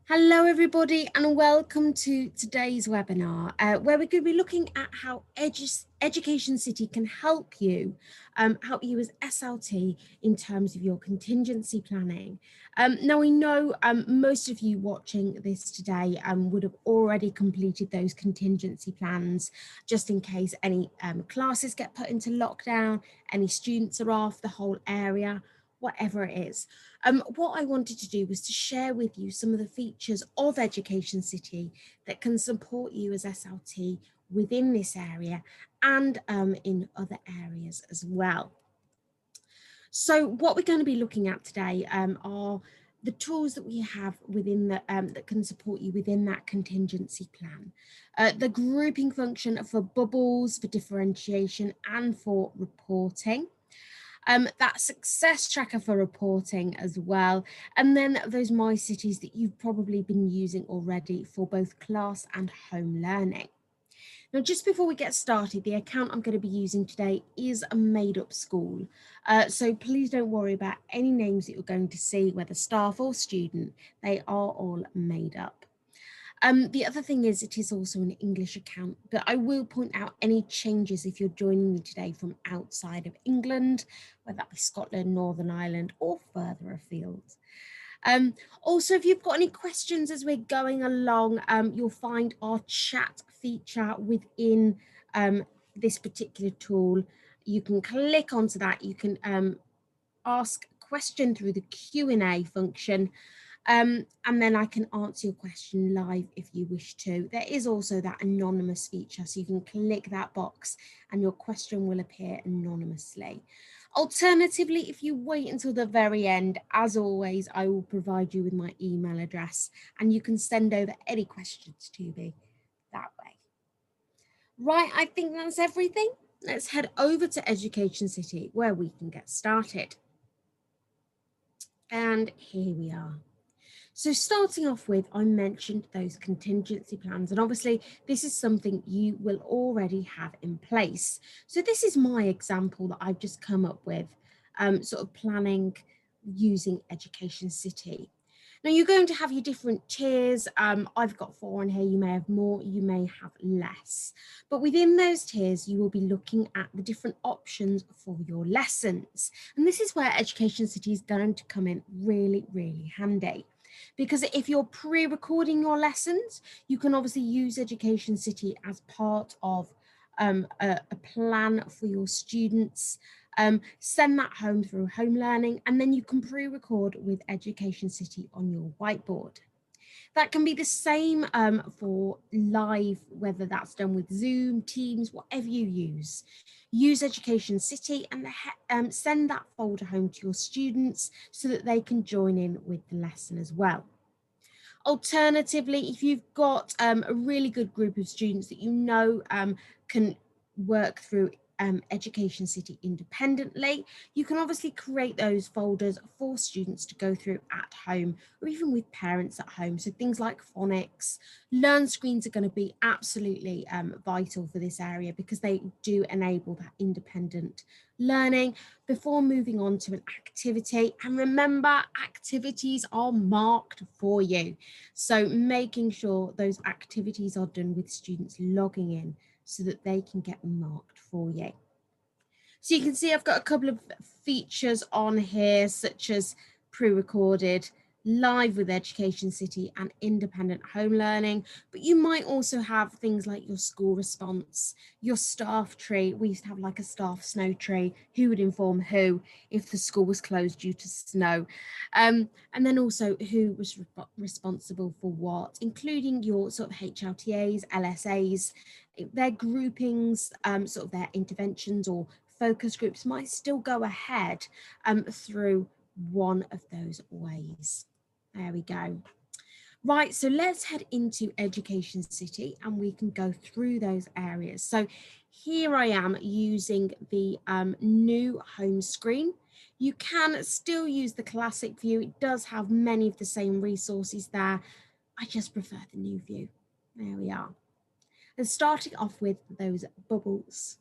Hello everybody and welcome to today's webinar where we're going to be looking at how Education City can help you as SLT in terms of your contingency planning. Now we know most of you watching this today would have already completed those contingency plans just in case any classes get put into lockdown, any students are off the whole area, whatever it is. What I wanted to do was to share with you some of the features of Education City that can support you as SLT within this area and in other areas as well. So what we're going to be looking at today are the tools that we have within the that can support you within that contingency plan. The grouping function for bubbles, for differentiation and for reporting. That success tracker for reporting as well. And then those My Cities that you've probably been using already for both class and home learning. Now, just before we get started, the account I'm going to be using today is a made-up school. So please don't worry about any names that you're going to see, whether staff or student, they are all made up. The other thing is it is also an English account, but I will point out any changes if you're joining me today from outside of England, whether that be Scotland, Northern Ireland or further afield. Also, if you've got any questions as we're going along, you'll find our chat feature within this particular tool. You can click onto that, you can ask a question through the Q&A function. And then I can answer your question live if you wish to. There is also that anonymous feature, so you can click that box and your question will appear anonymously. Alternatively, if you wait until the very end, as always, I will provide you with my email address and you can send over any questions to me that way. Right, I think that's everything. Let's head over to Education City where we can get started. And here we are. So starting off with, I mentioned those contingency plans, and obviously this is something you will already have in place. So this is my example that I've just come up with, sort of planning using Education City. Now you're going to have your different tiers. I've got 4 on here, you may have more, you may have less. But within those tiers, you will be looking at the different options for your lessons. And this is where Education City is going to come in really, really handy. Because if you're pre-recording your lessons, you can obviously use Education City as part of a plan for your students. Send that home through home learning, and then you can pre-record with Education City on your whiteboard. That can be the same for live, whether that's done with Zoom, Teams, whatever you use. Use Education City and send that folder home to your students so that they can join in with the lesson as well. Alternatively, if you've got a really good group of students that you know can work through Education City independently, you can obviously create those folders for students to go through at home or even with parents at home. So things like phonics, learn screens are going to be absolutely vital for this area because they do enable that independent learning before moving on to an activity. And remember, activities are marked for you. So making sure those activities are done with students logging in so that they can get marked for you. So you can see I've got a couple of features on here, such as pre-recorded, live with Education City and independent home learning, but you might also have things like your school response, your staff tree. We used to have like a staff snow tree, who would inform who if the school was closed due to snow, and then also who was responsible for what, including your sort of HLTAs, LSAs, their groupings, sort of their interventions or focus groups might still go ahead through one of those ways. There we go. Right, so let's head into Education City and we can go through those areas. So here I am using the new home screen. You can still use the classic view. It does have many of the same resources there. I just prefer the new view. There we are. And starting off with those bubbles.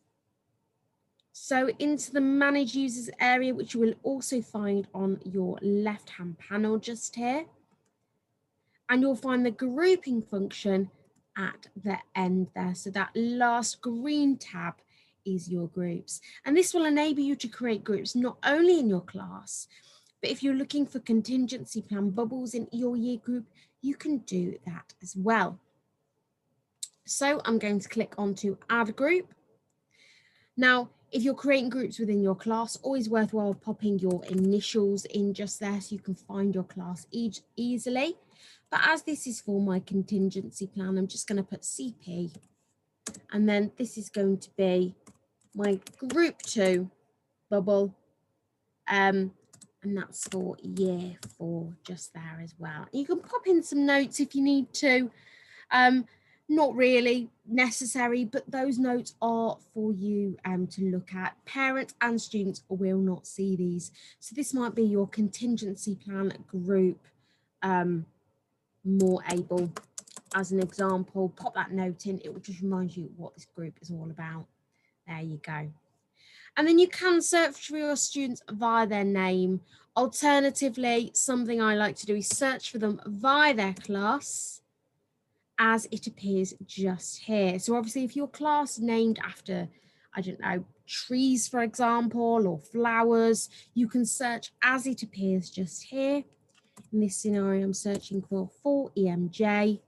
So into the Manage Users area, which you will also find on your left-hand panel just here. And you'll find the grouping function at the end there. So that last green tab is your groups. And this will enable you to create groups not only in your class, but if you're looking for contingency plan bubbles in your year group, you can do that as well. So I'm going to click onto add group. Now, if you're creating groups within your class, always worthwhile popping your initials in just there so you can find your class easily. But as this is for my contingency plan, I'm just going to put CP. And then this is going to be my group 2 bubble. And that's for year 4 just there as well. You can pop in some notes if you need to. Not really necessary, but those notes are for you to look at. Parents and students will not see these. So this might be your contingency plan group more able. As an example, pop that note in. It will just remind you what this group is all about. There you go. And then you can search for your students via their name. Alternatively, something I like to do is search for them via their class as it appears just here. So obviously if your class named after, I don't know, trees, for example, or flowers, you can search as it appears just here. In this scenario, I'm searching for EMJ.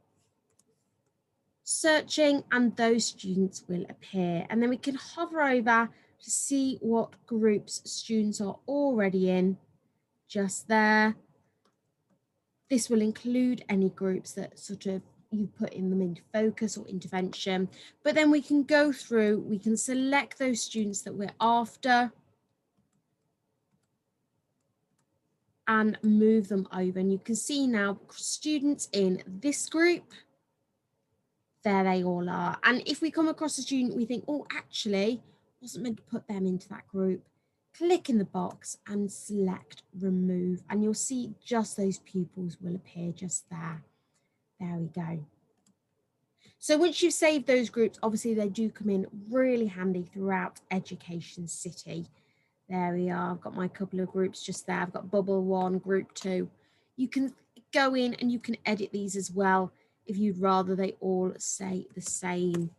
Searching, and those students will appear. And then we can hover over to see what groups students are already in just there. This will include any groups that sort of you put in them into focus or intervention, but then we can go through, we can select those students that we're after and move them over. And you can see now students in this group, there they all are. And if we come across a student, we think, oh, actually, wasn't meant to put them into that group, click in the box and select remove, and you'll see just those pupils will appear just there. There we go. So once you've saved those groups, obviously they do come in really handy throughout EducationCity. There we are. I've got my couple of groups just there. I've got bubble 1, group 2. You can go in and you can edit these as well if you'd rather they all say the same.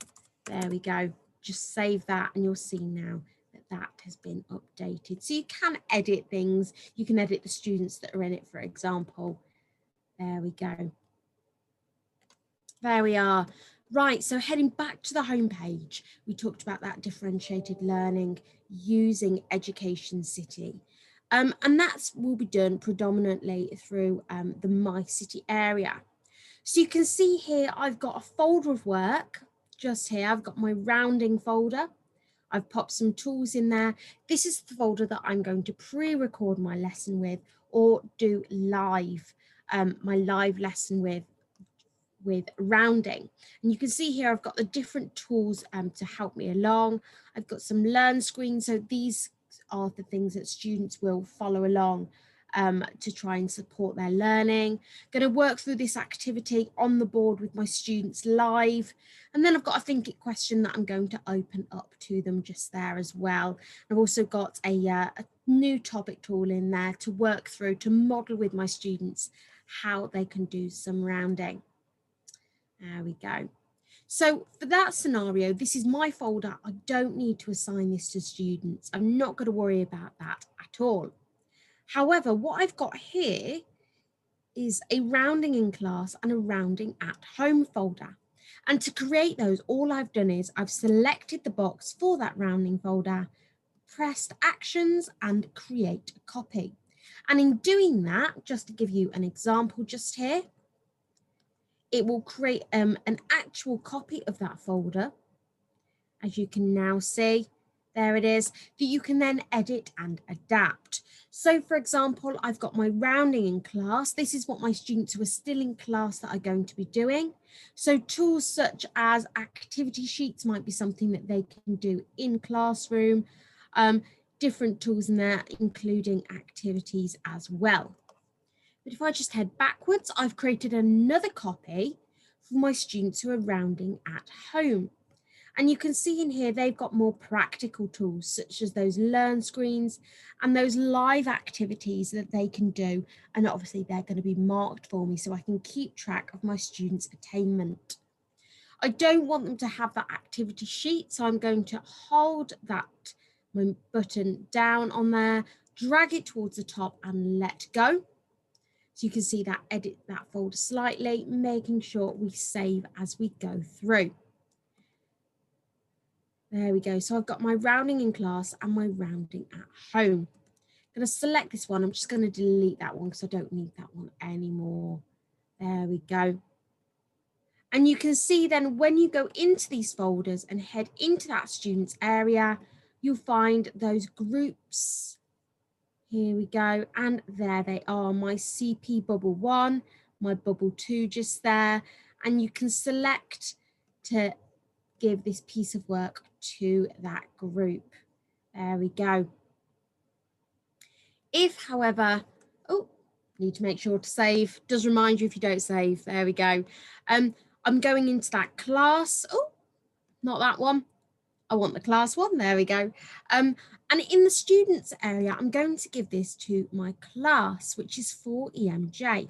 There we go. Just save that and you'll see now that that has been updated. So you can edit things. You can edit the students that are in it, for example. There we go. There we are. Right, so heading back to the homepage, we talked about that differentiated learning using EducationCity. And that will be done predominantly through the My City area. So you can see here, I've got a folder of work just here. I've got my rounding folder. I've popped some tools in there. This is the folder that I'm going to pre-record my lesson with or do live, my live lesson with rounding. And you can see here I've got the different tools to help me along. I've got some learn screens, so these are the things that students will follow along to try and support their learning. Going to work through this activity on the board with my students live, and then I've got a think it question that I'm going to open up to them just there as well. I've also got a new topic tool in there to work through to model with my students how they can do some rounding. There we go. So for that scenario, this is my folder. I don't need to assign this to students. I'm not going to worry about that at all. However, what I've got here is a rounding in class and a rounding at home folder. And to create those, all I've done is I've selected the box for that rounding folder, pressed actions and create a copy. And in doing that, just to give you an example just here, it will create an actual copy of that folder, as you can now see. There it is, that you can then edit and adapt. So for example, I've got my rounding in class. This is what my students who are still in class that are going to be doing. So tools such as activity sheets might be something that they can do in classroom. Different tools in there, including activities as well. But if I just head backwards, I've created another copy for my students who are rounding at home. And you can see in here, they've got more practical tools, such as those learn screens and those live activities that they can do. And obviously they're going to be marked for me so I can keep track of my students' attainment. I don't want them to have that activity sheet, so I'm going to hold that button down on there, drag it towards the top and let go. So you can see that, edit that folder slightly, making sure we save as we go through. There we go. So I've got my rounding in class and my rounding at home. I'm going to select this one. I'm just going to delete that one because I don't need that one anymore. There we go. And you can see then when you go into these folders and head into that students area, you'll find those groups. Here we go. And there they are, my CP bubble 1, my bubble 2 just there. And you can select to give this piece of work to that group. There we go. If, however, need to make sure to save, does remind you if you don't save, there we go. I'm going into that class, not that one. I want the class one, there we go. And in the students area, I'm going to give this to my class, which is for EMJ.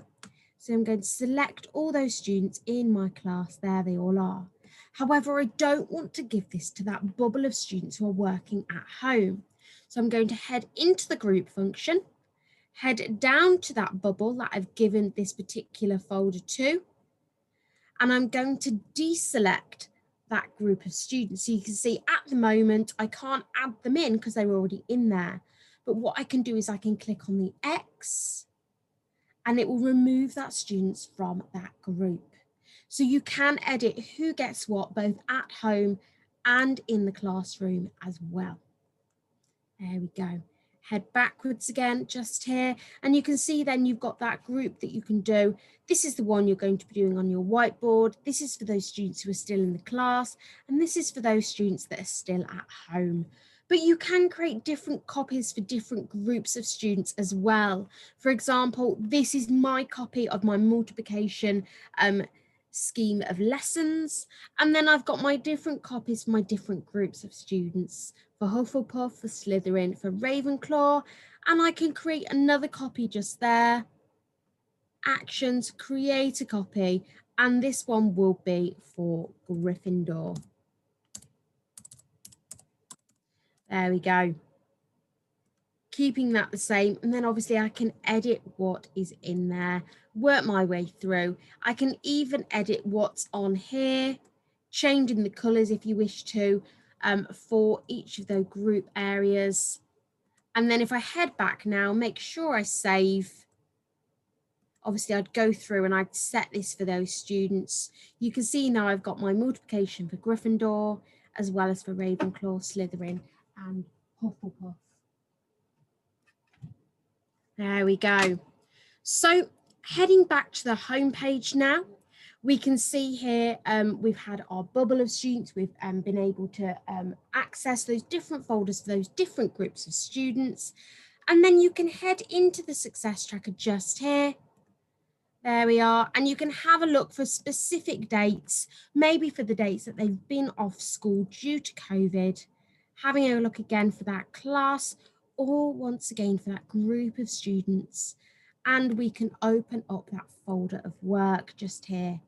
So I'm going to select all those students in my class, there they all are. However, I don't want to give this to that bubble of students who are working at home. So I'm going to head into the group function, head down to that bubble that I've given this particular folder to, and I'm going to deselect that group of students. So you can see at the moment, I can't add them in because they're already in there. But what I can do is I can click on the X and it will remove that students from that group. So you can edit who gets what, both at home and in the classroom as well. There we go. Head backwards again, just here. And you can see then you've got that group that you can do. This is the one you're going to be doing on your whiteboard. This is for those students who are still in the class. And this is for those students that are still at home. But you can create different copies for different groups of students as well. For example, this is my copy of my multiplication scheme of lessons. And then I've got my different copies for my different groups of students. For Hufflepuff, for Slytherin, for Ravenclaw, and I can create another copy just there. Actions, create a copy, and this one will be for Gryffindor. There we go. Keeping that the same, and then obviously I can edit what is in there, work my way through. I can even edit what's on here, changing the colours if you wish to, for each of those group areas. And then if I head back now, make sure I save. Obviously, I'd go through and I'd set this for those students. You can see now I've got my multiplication for Gryffindor, as well as for Ravenclaw, Slytherin, and Hufflepuff. There we go. So heading back to the home page now, we can see here we've had our bubble of students. We've been able to access those different folders for those different groups of students. And then you can head into the success tracker just here. There we are. And you can have a look for specific dates, maybe for the dates that they've been off school due to COVID, having a look again for that class, or once again for that group of students. And we can open up that folder of work just here.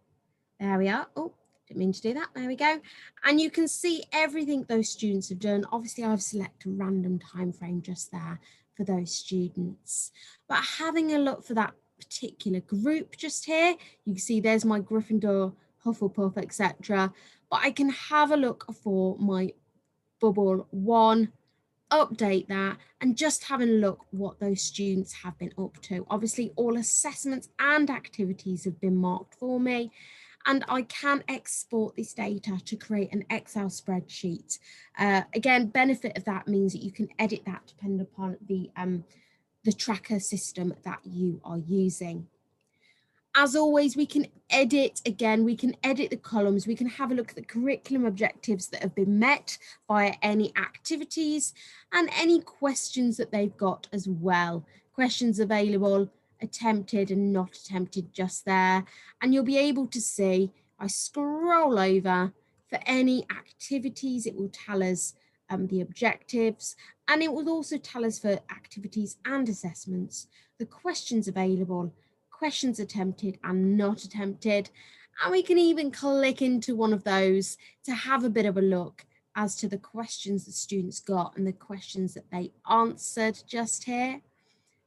There we are. Oh, didn't mean to do that. There we go. And you can see everything those students have done. Obviously, I've selected a random time frame just there for those students. But having a look for that particular group just here, you can see there's my Gryffindor, Hufflepuff, etc. But I can have a look for my bubble 1, update that, and just having a look what those students have been up to. Obviously, all assessments and activities have been marked for me, and I can export this data to create an Excel spreadsheet. Again, benefit of that means that you can edit that depending upon the tracker system that you are using. As always, we can edit again, we can edit the columns, we can have a look at the curriculum objectives that have been met via any activities and any questions that they've got as well. Questions available, attempted and not attempted just there. And you'll be able to see, I scroll over, For any activities, it will tell us the objectives, and it will also tell us for activities and assessments, the questions available, questions attempted and not attempted. And we can even click into one of those to have a bit of a look as to the questions the students got and the questions that they answered just here.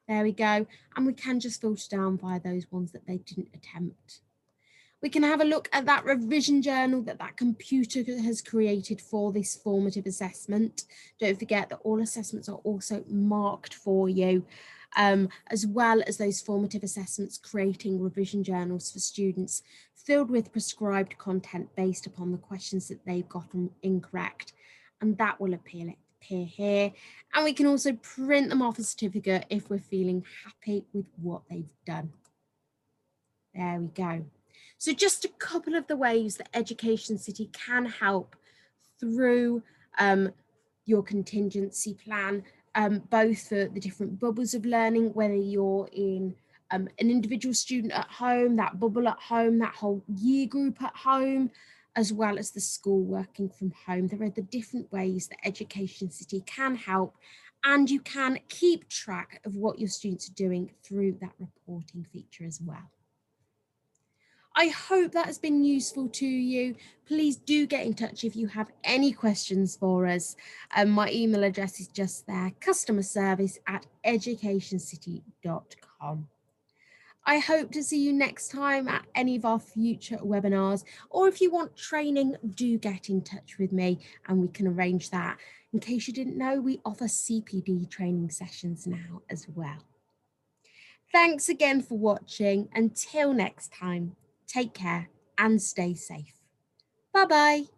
There we go. And we can just filter down via those ones that they didn't attempt. We can have a look at that revision journal that computer has created for this formative assessment. Don't forget that all assessments are also marked for you, as well as those formative assessments creating revision journals for students filled with prescribed content based upon the questions that they've gotten incorrect. And that will appear here. And we can also print them off a certificate if we're feeling happy with what they've done. There we go. So just a couple of the ways that Education City can help through your contingency plan, both for the different bubbles of learning, whether you're in an individual student at home, that bubble at home, that whole year group at home, as well as the school working from home. There are the different ways that Education City can help, and you can keep track of what your students are doing through that reporting feature as well. I hope that has been useful to you. Please do get in touch if you have any questions for us. My email address is just there, customerservice@educationcity.com. I hope to see you next time at any of our future webinars, or if you want training, do get in touch with me and we can arrange that. In case you didn't know, we offer CPD training sessions now as well. Thanks again for watching. Until next time, take care and stay safe. Bye-bye.